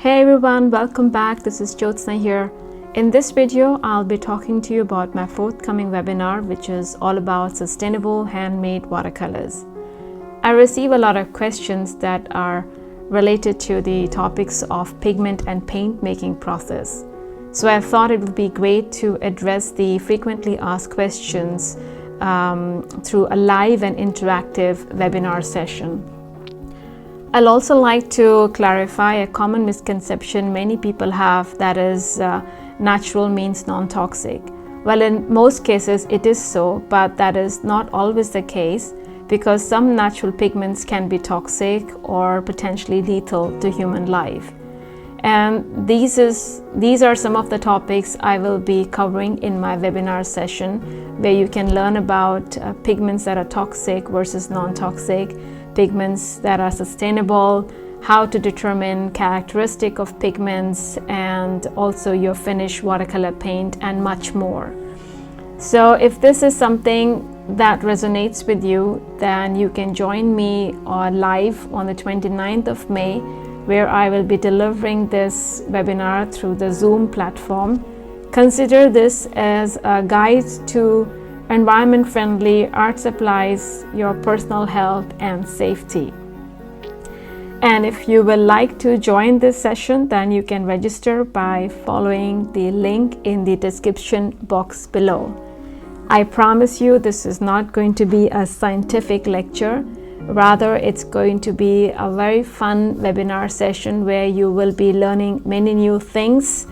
Hey everyone, welcome back. This is Jyotsna here. In this video, I'll be talking to you about my forthcoming webinar, which is all about sustainable handmade watercolors. I receive a lot of questions that are related to the topics of pigment and paint making process. So I thought it would be great to address the frequently asked questions through a live and interactive webinar session. I'll also like to clarify a common misconception many people have, that is natural means non-toxic. Well, in most cases it is so, but that is not always the case because some natural pigments can be toxic or potentially lethal to human life. And these are some of the topics I will be covering in my webinar session, where you can learn about pigments that are toxic versus non-toxic, pigments that are sustainable, how to determine characteristic of pigments, and also your finished watercolor paint, and much more. So if this is something that resonates with you, then you can join me live on the 29th of May, where I will be delivering this webinar through the Zoom platform. Consider this as a guide to environment-friendly art supplies, your personal health and safety. And if you would like to join this session, then you can register by following the link in the description box below. I promise you this is not going to be a scientific lecture. Rather, it's going to be a very fun webinar session where you will be learning many new things.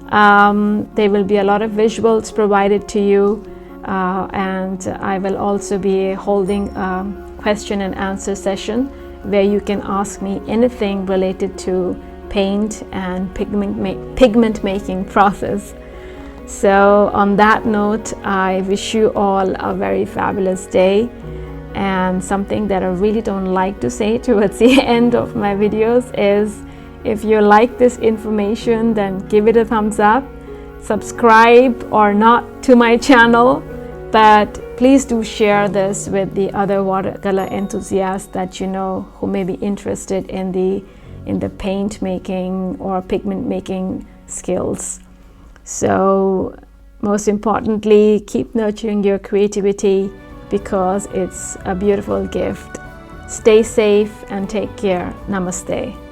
There will be a lot of visuals provided to you. And I will also be holding a question and answer session where you can ask me anything related to paint and pigment making process. So on that note, I wish you all a very fabulous day. And something that I really don't like to say towards the end of my videos is, if you like this information, then give it a thumbs up, subscribe or not to my channel. But please do share this with the other watercolor enthusiasts that you know who may be interested in the paint making or pigment making skills. So most importantly, keep nurturing your creativity because it's a beautiful gift. Stay safe and take care. Namaste.